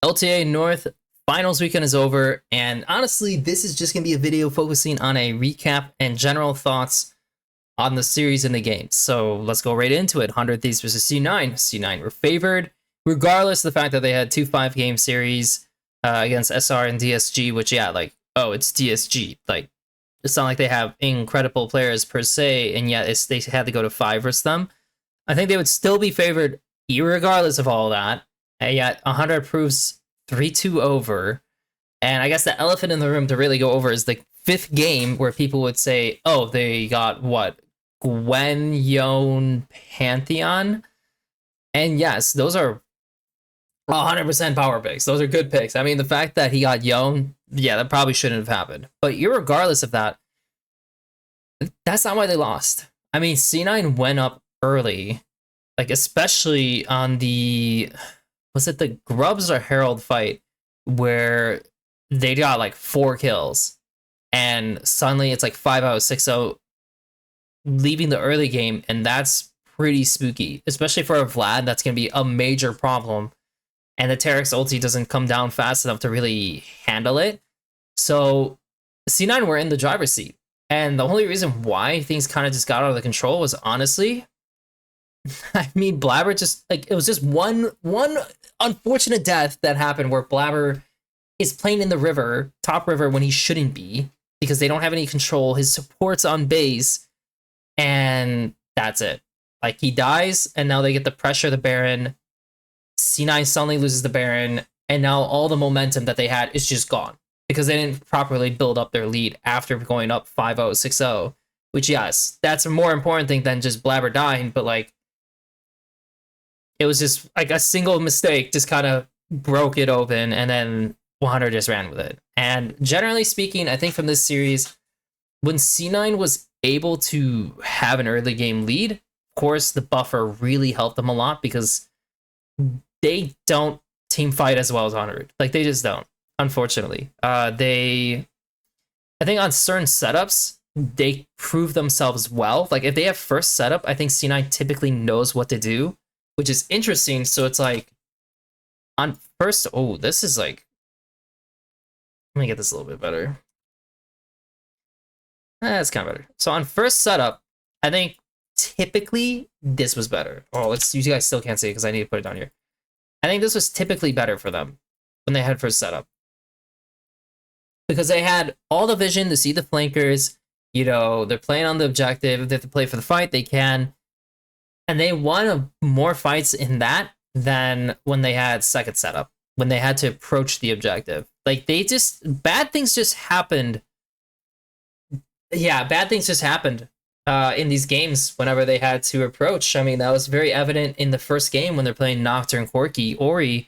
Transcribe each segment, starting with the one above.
LTA North finals weekend is over, and honestly, this is just going to be a video focusing on a recap and general thoughts on the series and the games. So let's go right into it. 100 Thieves versus C9. C9 were favored, regardless of the fact that they had two 5-game series against SR and DSG, which, yeah, like, oh, it's DSG. Like, it's not like they have incredible players per se, and yet they had to go to 5 versus them. I think they would still be favored regardless of all that. And yet 100 proves 3-2 over. And I guess the elephant in the room to really go over is the 5th game where people would say, oh, they got what? Gwen, Yon, Pantheon? And yes, those are 100% power picks. Those are good picks. I mean, the fact that he got Yon, yeah, that probably shouldn't have happened. But regardless of that, that's not why they lost. I mean, C9 went up early, like especially on the, was it the Grubs or Herald fight where they got like 4 kills and suddenly it's like 5 out of 6-0 leaving the early game, and that's pretty spooky, especially for a Vlad. That's going to be a major problem, and the Terex ulti doesn't come down fast enough to really handle it. So C9 were in the driver's seat, and the only reason why things kind of just got out of the control was honestly, I mean, Blabber just, like, it was just one unfortunate death that happened where Blabber is playing in the river, top river, when he shouldn't be, because they don't have any control. His support's on base, and that's it. Like, he dies, and now they get the pressure of the Baron. C9 suddenly loses the Baron, and now all the momentum that they had is just gone, because they didn't properly build up their lead after going up 5-0, 6-0, which, yes, that's a more important thing than just Blabber dying, but, like, it was just like a single mistake just kind of broke it open, and then 100 just ran with it. And generally speaking, I think from this series, when C9 was able to have an early game lead, of course, the buffer really helped them a lot, because they don't team fight as well as 100. Like, they just don't, unfortunately. I think on certain setups, they prove themselves well. Like, if they have first setup, I think C9 typically knows what to do, which is interesting. So it's like, on first, oh, this is like, let me get this a little bit better. That's kind of better. So on first setup, I think typically this was better. Oh, you guys still can't see it because I need to put it down here. I think this was typically better for them when they had first setup, because they had all the vision to see the flankers. You know, they're playing on the objective. If they have to play for the fight, they can. And they won more fights in that than when they had second setup, when they had to approach the objective. Like, bad things just happened. Yeah, bad things just happened in these games whenever they had to approach. I mean, that was very evident in the first game when they're playing Nocturne, Corki, Ori.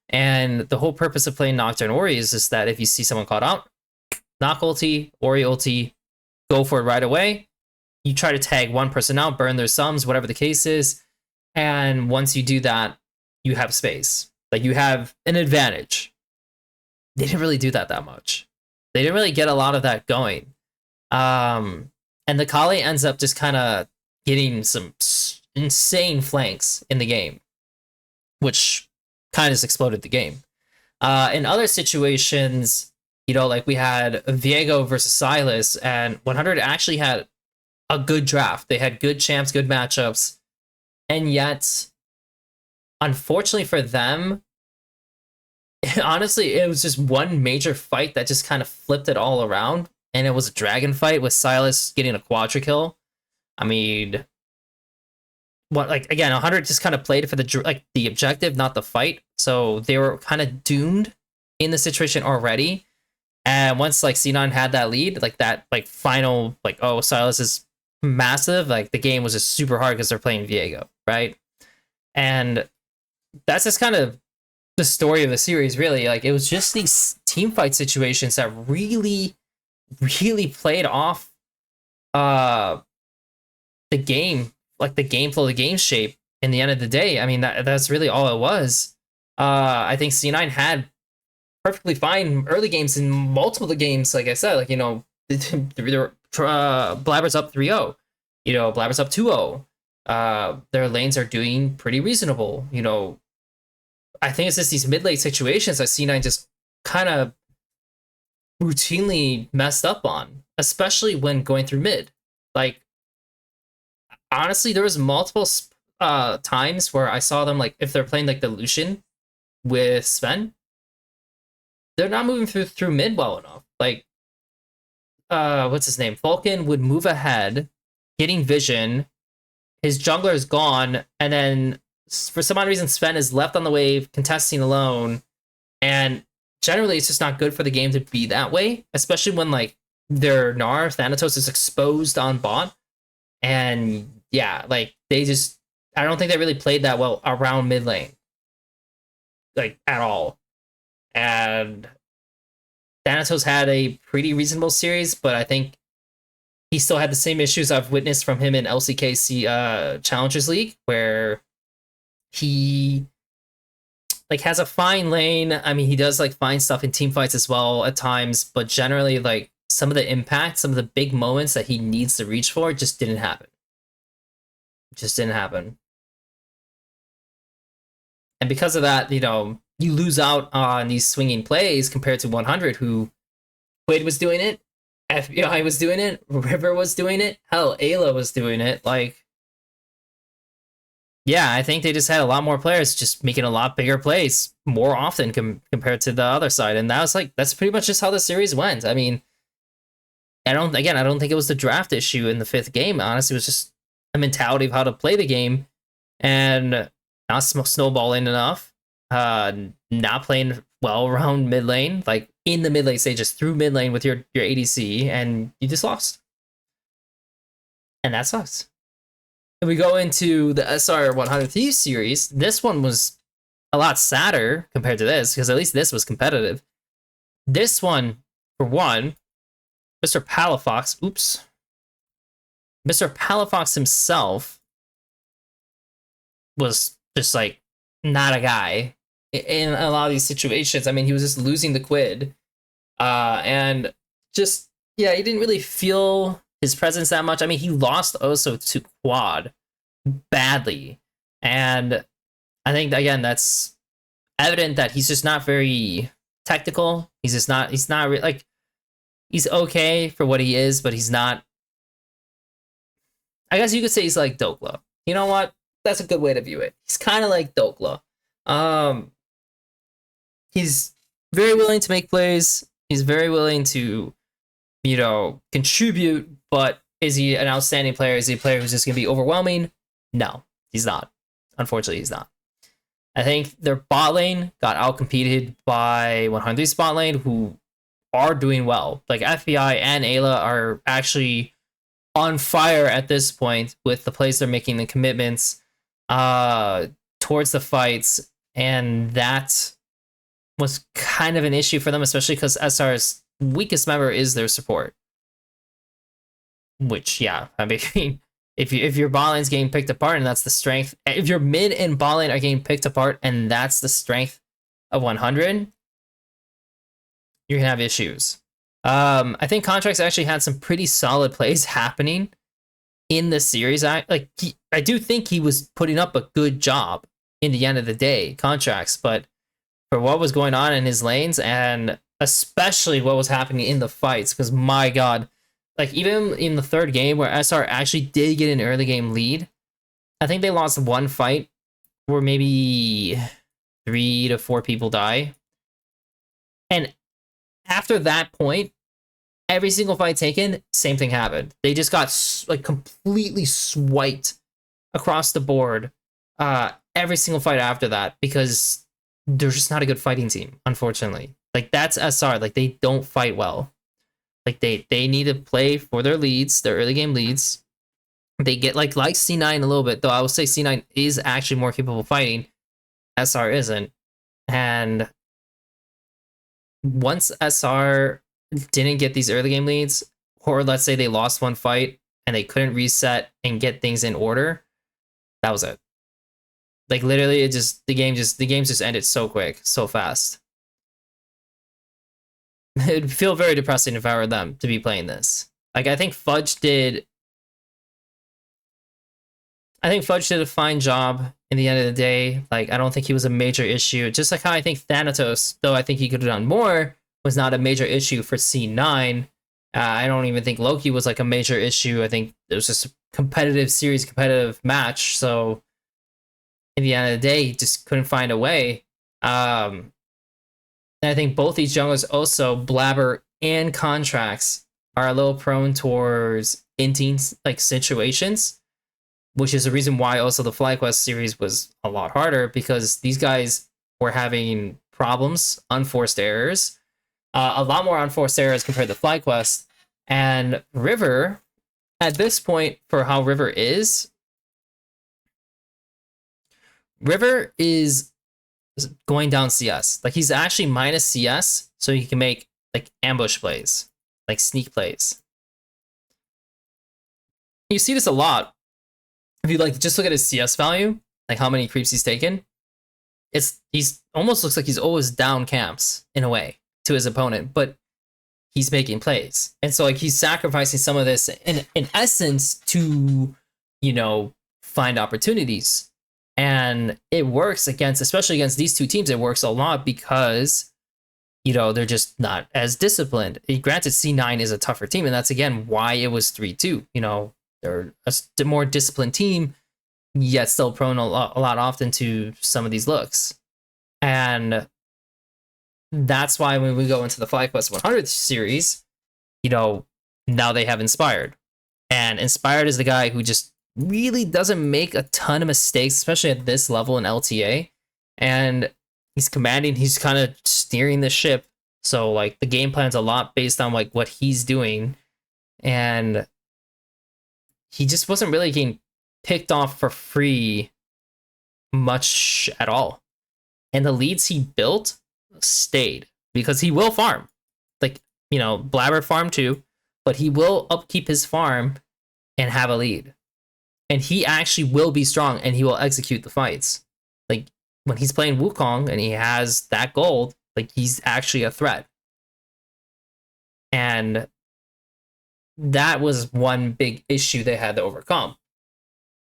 And the whole purpose of playing Nocturne, Ori is just that if you see someone caught out, Noc ulti, Ori ulti, go for it right away. You try to tag one person out, burn their sums, whatever the case is. And once you do that, you have space. Like, you have an advantage. They didn't really do that much. They didn't really get a lot of that going. And the Kali ends up just kind of getting some insane flanks in the game, which kind of just exploded the game. In other situations, you know, like we had Viego versus Silas, and 100 actually had a good draft. They had good champs, good matchups, and yet, unfortunately for them, honestly, it was just one major fight that just kind of flipped it all around, and it was a dragon fight with Silas getting a quadra kill. I mean, what, like, again, 100 just kind of played for the objective, not the fight, so they were kind of doomed in the situation already. And once, like, C9 had that lead, like that, like, final, like, oh, Silas is massive, like, the game was just super hard because they're playing Viego, right? And that's just kind of the story of the series, really. Like, it was just these team fight situations that really played off the game, like the game flow, the game shape in the end of the day. I mean, that's really all it was. I think C9 had perfectly fine early games in multiple games. Like I said, like, you know, Blabber's up 3-0, you know, Blabber's up 2-0. Their lanes are doing pretty reasonable, you know. I think it's just these mid lane situations that C9 just kind of routinely messed up on, especially when going through mid. Like, honestly, there was multiple times where I saw them, like, if they're playing like the Lucian with Sven, they're not moving through mid well enough. Like, what's his name? Falcon would move ahead, getting vision. His jungler is gone, and then for some odd reason, Sven is left on the wave, contesting alone, and generally it's just not good for the game to be that way, especially when like their Gnar Thanatos is exposed on bot, and yeah, like they just, I don't think they really played that well around mid lane, like at all. And Thanatos had a pretty reasonable series, but I think he still had the same issues I've witnessed from him in LCKC Challengers League, where he like has a fine lane. I mean, he does like fine stuff in team fights as well at times, but generally like some of the impact, some of the big moments that he needs to reach for just didn't happen. Just didn't happen. And because of that, you know, you lose out on these swinging plays compared to 100, who Quid was doing it, FBI was doing it, River was doing it, hell, Ayla was doing it. Like, yeah, I think they just had a lot more players just making a lot bigger plays more often compared to the other side. And that was like, that's pretty much just how the series went. I mean, I don't think it was the draft issue in the 5th game. Honestly, it was just a mentality of how to play the game and not snowballing enough, not playing well around mid lane, like in the mid lane stages through mid lane with your ADC, and you just lost. And that sucks. And we go into the SR 100 Thieves series. This one was a lot sadder compared to this, because at least this was competitive. This one, for one, Mr. Palafox, Mr. Palafox himself was just like not a guy in a lot of these situations. I mean, he was just losing the quid, and just, yeah, he didn't really feel his presence that much. I mean, he lost also to Quad badly, and I think again that's evident that he's just not very technical. He's not like, he's okay for what he is, but he's not, I guess you could say he's like Dokla. You know what? That's a good way to view it. He's kind of like Dokla. He's very willing to make plays. He's very willing to, you know, contribute, but is he an outstanding player? Is he a player who's just going to be overwhelming? No, he's not. Unfortunately, he's not. I think their bot lane got outcompeted by 100's bot lane, who are doing well. Like, FBI and Ayla are actually on fire at this point with the plays they're making, the commitments towards the fights, and that was kind of an issue for them, especially because SR's weakest member is their support. Which, yeah, I mean, if your bot lane's getting picked apart and that's the strength, if your mid and bot lane are getting picked apart and that's the strength of 100, you're gonna have issues. I think Contracts actually had some pretty solid plays happening in the series. I do think he was putting up a good job in the end of the day, Contracts, but for what was going on in his lanes, and especially what was happening in the fights, because my god, like even in the 3rd game where SR actually did get an early game lead, I think they lost one fight where maybe 3 to 4 people die. And after that point, every single fight taken, same thing happened. They just got like completely swiped across the board every single fight after that, because they're just not a good fighting team, unfortunately. Like, that's SR. Like, they don't fight well. Like, they need to play for their leads, their early game leads. They get like C9 a little bit, though I will say C9 is actually more capable of fighting. SR isn't. And once SR didn't get these early game leads, or let's say they lost one fight and they couldn't reset and get things in order, that was it. Like, literally, the games just ended so quick, so fast. It'd feel very depressing if I were them to be playing this. Like, I think Fudge did a fine job in the end of the day. Like, I don't think he was a major issue. Just like how I think Thanatos, though I think he could have done more, was not a major issue for C9. I don't even think Loki was like a major issue. I think it was just a competitive series, competitive match. So in the end of the day, he just couldn't find a way. And I think both these junglers also, Blabber and Contracts, are a little prone towards inting like situations, which is the reason why also the FlyQuest series was a lot harder, because these guys were having problems, unforced errors, a lot more unforced errors compared to FlyQuest. And River, at this point, for how River is going down CS. Like, he's actually minus CS, so he can make like ambush plays, like sneak plays. You see this a lot. If you like just look at his CS value, like how many creeps he's taken, he's almost looks like he's always down camps in a way to his opponent, but he's making plays. And so like he's sacrificing some of this in essence to, you know, find opportunities. And it works against, especially against these two teams, it works a lot because, you know, they're just not as disciplined. Granted, C9 is a tougher team, and that's again why it was 3-2. You know, they're a more disciplined team, yet still prone a lot often to some of these looks. And that's why when we go into the FlyQuest 100 series, you know, now they have Inspired. And Inspired is the guy who just really doesn't make a ton of mistakes, especially at this level in LTA. And he's kind of steering the ship. So like the game plan's a lot based on like what he's doing. And he just wasn't really getting picked off for free much at all. And the leads he built stayed because he will farm. Like, you know, Blabber farm too, but he will upkeep his farm and have a lead. And he actually will be strong and he will execute the fights. Like when he's playing Wukong and he has that gold, like he's actually a threat. And that was one big issue they had to overcome.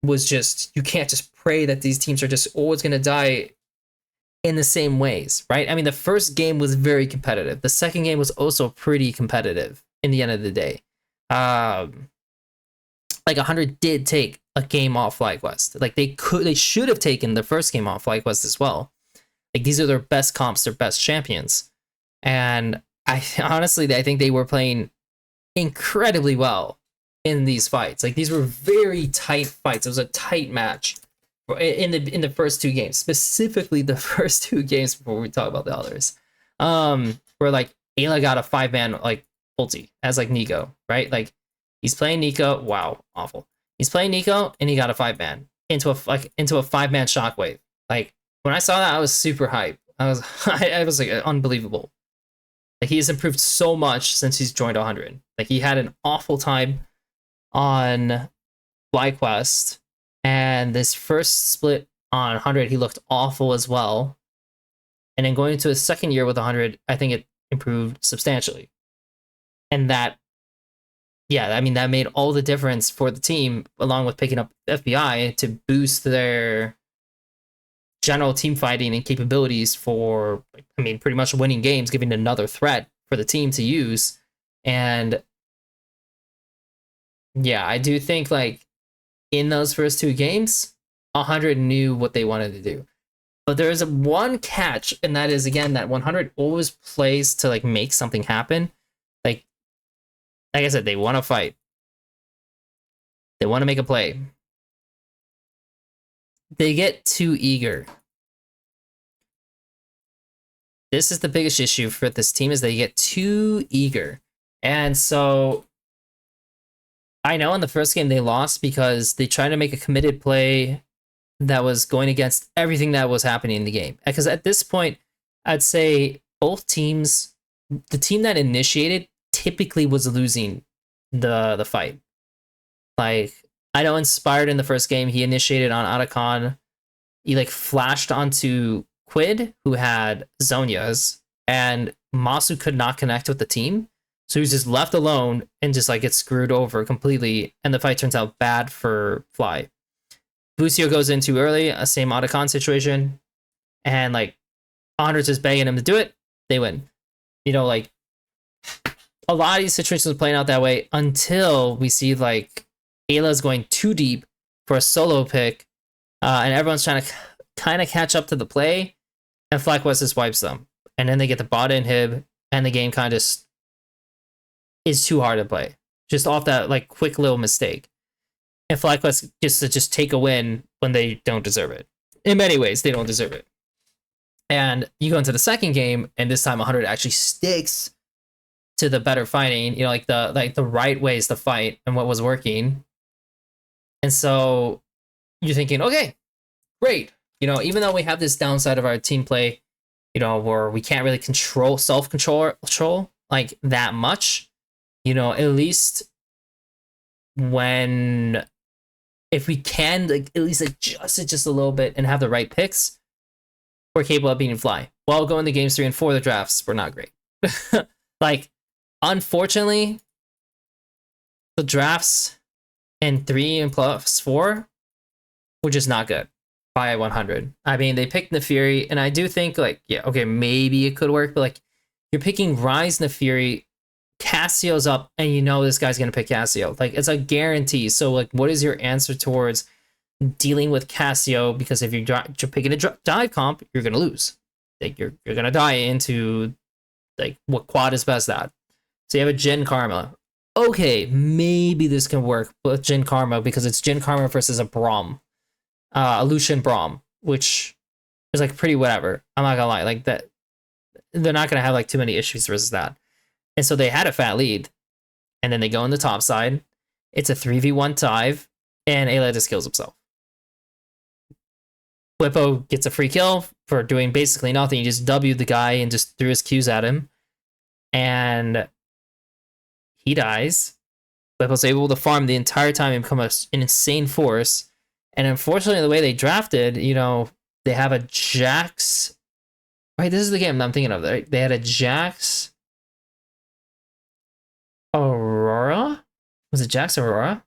Was just, you can't just pray that these teams are just always going to die in the same ways, right? I mean, the first game was very competitive. The second game was also pretty competitive in the end of the day. Like 100 did take a game off FlyQuest. Like they should have taken the first game off FlyQuest as well. Like these are their best comps, their best champions. And I think they were playing incredibly well in these fights. Like these were very tight fights. It was a tight match in the first two games, specifically the first two games before we talk about the others. Where like Ayla got a 5-man like ulti as like Nico, right? Like he's playing Nico. Wow, awful. He's playing Nico and he got a 5-man into a 5-man shockwave. Like when I saw that, I was super hyped. I was like unbelievable. Like he has improved so much since he's joined 100. Like he had an awful time on FlyQuest, and this first split on 100, he looked awful as well. And then going into his second year with 100, I think it improved substantially. And that, yeah, I mean, that made all the difference for the team, along with picking up FBI to boost their general team fighting and capabilities for, I mean, pretty much winning games, giving another threat for the team to use. And yeah, I do think like in those first two games, 100 knew what they wanted to do. But there is one catch, and that is, again, that 100 always plays to like make something happen. Like I said, they want to fight. They want to make a play. They get too eager. This is the biggest issue for this team, is they get too eager. And so I know in the first game they lost because they tried to make a committed play that was going against everything that was happening in the game. Because at this point, I'd say both teams, the team that initiated typically was losing the fight. Like, I know Inspired in the first game, he initiated on Otacon. He like flashed onto Quid, who had Zonia's, and Masu could not connect with the team. So he was just left alone and just like gets screwed over completely. And the fight turns out bad for Fly. Busio goes in too early, a same Otacon situation, and like 100's just begging him to do it, they win. You know, like a lot of these situations are playing out that way until we see like Ayla's going too deep for a solo pick, and everyone's trying to kind of catch up to the play, and FlyQuest just wipes them. And then they get the bot inhib, and the game kind of just is too hard to play. Just off that like quick little mistake. And FlyQuest gets to just take a win when they don't deserve it. In many ways, they don't deserve it. And you go into the second game, and this time 100 actually sticks to the better fighting, you know, like the right ways to fight and what was working. And so you're thinking, okay, great. You know, even though we have this downside of our team play, you know, where we can't really self-control like that much, you know, at least when, if we can like at least adjust it just a little bit and have the right picks, we're capable of beating Fly. While going to games 3 and 4, the drafts were not great. Like, unfortunately, the drafts in 3 and plus 4 were just not good by 100. I mean, they picked Nefiri, and I do think, like, yeah, okay, maybe it could work, but, like, you're picking Rise Nefiri, Cassio's up, and you know this guy's going to pick Cassio. Like, it's a guarantee. So, like, what is your answer towards dealing with Cassio? Because if you're picking a dive comp, you're going to lose. Like, you're going to die into, like, what quad is best at. So you have a Jin Karma. Okay, maybe this can work with Jin Karma because it's Jin Karma versus a Braum. A Lucian Braum, which is like pretty whatever. I'm not gonna lie, like that they're not gonna have like too many issues versus that. And so they had a fat lead, and then they go on the top side. It's a 3v1 dive, and Ayla just kills himself. Whippo gets a free kill for doing basically nothing. He just W'd the guy and just threw his Qs at him, and he dies. Whippo's able to farm the entire time and become an insane force. And unfortunately, the way they drafted, you know, they have a Jax. Right, this is the game I'm thinking of. Right? They had a Jax Aurora? Was it Jax Aurora?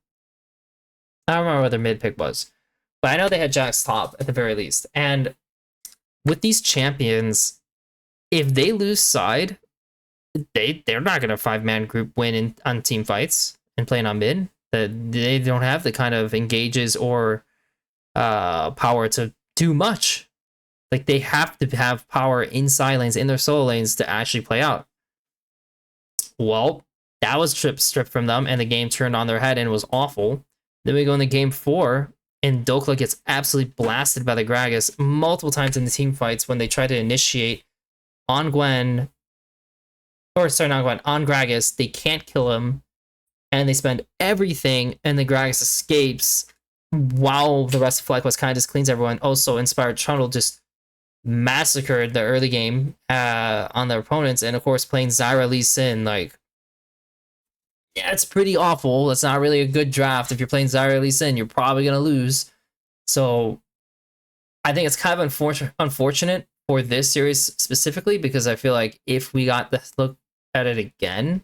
I don't remember what their mid pick was. But I know they had Jax top at the very least. And with these champions, if they lose side, they're not going to 5-man group win on team fights and playing on mid. They don't have the kind of engages or power to do much. Like, they have to have power inside lanes, in their solo lanes, to actually play out. Well, that was stripped from them, and the game turned on their head, and it was awful. Then we go into game 4, and Dokla gets absolutely blasted by the Gragas multiple times in the team fights when they try to initiate on Gwen, or sorry, not Gwen, on Gragas. They can't kill him, and they spend everything, and the Gragas escapes, while the rest of FlyQuest kind of just cleans everyone. Also, Inspired Trundle just massacred the early game on their opponents, and of course playing Zyra Lee Sin, like, yeah, it's pretty awful. It's not really a good draft. If you're playing Zyra Lee Sin, you're probably gonna lose. So I think it's kind of unfortunate for this series specifically, because I feel like if we got to look at it again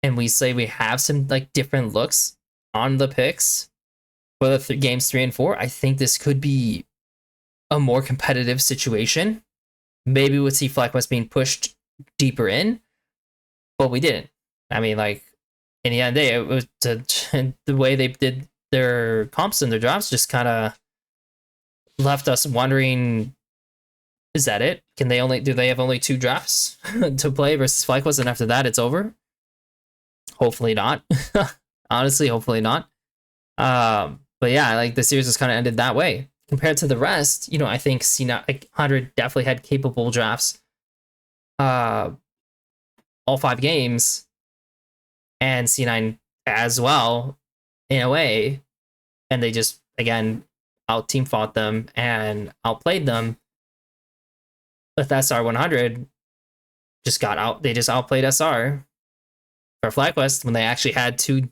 and we say we have some like different looks on the picks for the games 3 and 4, I think this could be a more competitive situation. Maybe we'd see FlyQuest being pushed deeper in, but we didn't. I mean, like, in the end of the day, it was the way they did their comps and their drafts just kind of left us wondering, is that it? Do they have only 2 drafts to play versus FlyQuest, and after that it's over? Hopefully not. Honestly, hopefully not. But yeah, like, the series just kind of ended that way. Compared to the rest, you know, I think C9, like, 100 definitely had capable drafts. All 5 games, and C9 as well, in a way. And they just, again, out team fought them and outplayed them. But SR 100 just got out. They just outplayed SR for FlyQuest when they actually had 2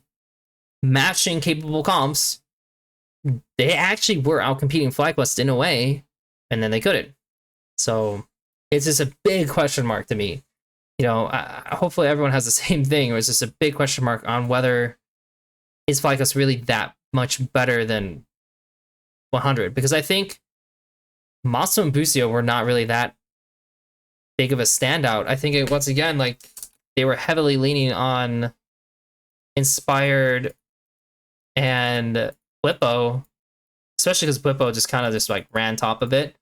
matching capable comps. They actually were outcompeting FlyQuest in a way, and then they couldn't. So it's just a big question mark to me. You know, hopefully everyone has the same thing, or it's just a big question mark on whether is FlyQuest really that much better than 100, because I think Maso and Busio were not really that big of a standout. I think it, once again, like, they were heavily leaning on Inspired and Blippo, especially because Blippo just kind of just like ran top of it.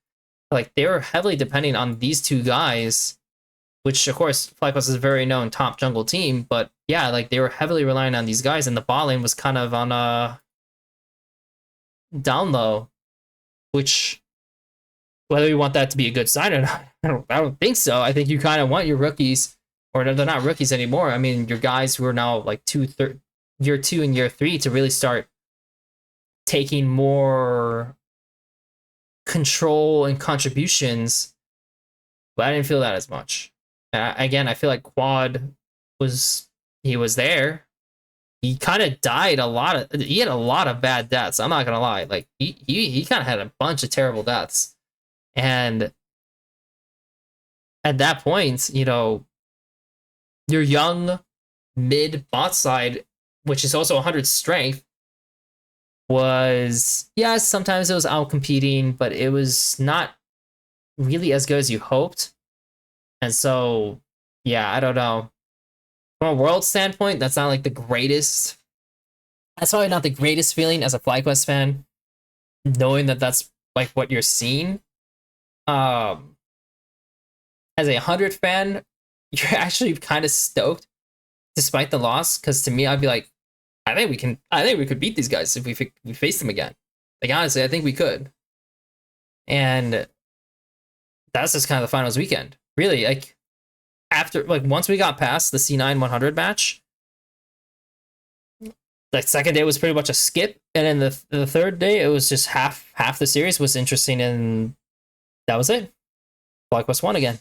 Like, they were heavily depending on these two guys, which of course FlyQuest is a very known top jungle team, but yeah, like they were heavily relying on these guys, and the bot lane was kind of on a down low, which, whether you want that to be a good sign or not, I don't think so. I think you kind of want your rookies, or they're not rookies anymore. I mean, your guys who are now like year 2 and year 3 to really start taking more control and contributions. But I didn't feel that as much. Again, I feel like Quad was there. He kind of died a lot of. He had a lot of bad deaths. I'm not gonna lie. Like he kind of had a bunch of terrible deaths, and at that point, you know, your young mid bot side, which is also 100 strength, was, yes, sometimes it was out competing, but it was not really as good as you hoped. And so, yeah, I don't know. From a world standpoint, that's not like the greatest. That's probably not the greatest feeling as a FlyQuest fan, knowing that that's like what you're seeing. As a 100 fan, you're actually kind of stoked despite the loss, because to me, I'd be like, I think we could beat these guys if we face them again. Like, honestly, I think we could. And that's just kind of the finals weekend. Really, like, after, like, once we got past the C9 100 match, the second day was pretty much a skip, and then the third day it was just half the series was interesting, and that was it. FlyQuest won again.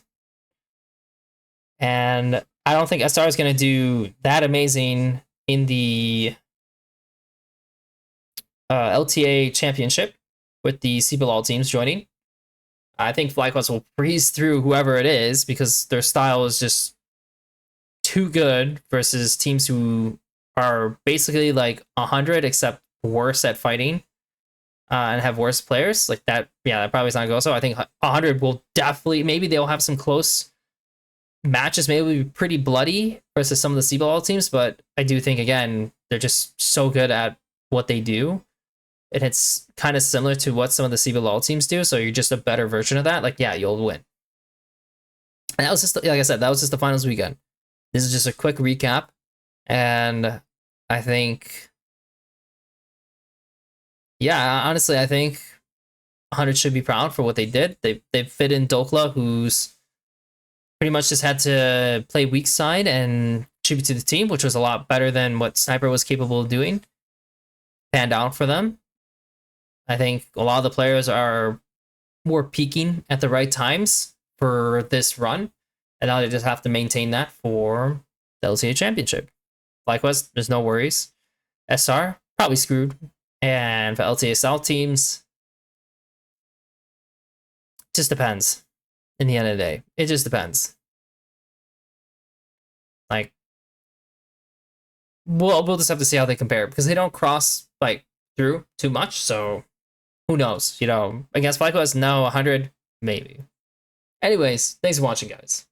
And I don't think SR is going to do that amazing in the LTA championship with the CBLOL teams joining. I think FlyQuest will breeze through whoever it is, because their style is just too good versus teams who are basically like 100 except worse at fighting and have worse players. Like that, yeah, that probably is not go. So I think 100 will definitely, maybe they'll have some close matches, maybe pretty bloody versus some of the CBLOL teams, but I do think, again, they're just so good at what they do, and it's kind of similar to what some of the CBLOL teams do, so you're just a better version of that. Like, yeah, you'll win. And that was just, like I said, that was just the finals weekend. This is just a quick recap, and I think, yeah, honestly, I think 100 should be proud for what they did. They fit in Dokla, who's pretty much just had to play weak side and contribute to the team, which was a lot better than what Sniper was capable of doing. Panned out for them. I think a lot of the players were peaking at the right times for this run, and now they just have to maintain that for the LTA Championship. FlyQuest, there's no worries. SR, probably screwed. And for LTA South teams, just depends. In the end of the day, it just depends. Like, we'll just have to see how they compare, because they don't cross like through too much. So who knows? You know, against FlyQuest, no. 100, maybe. Anyways, thanks for watching, guys.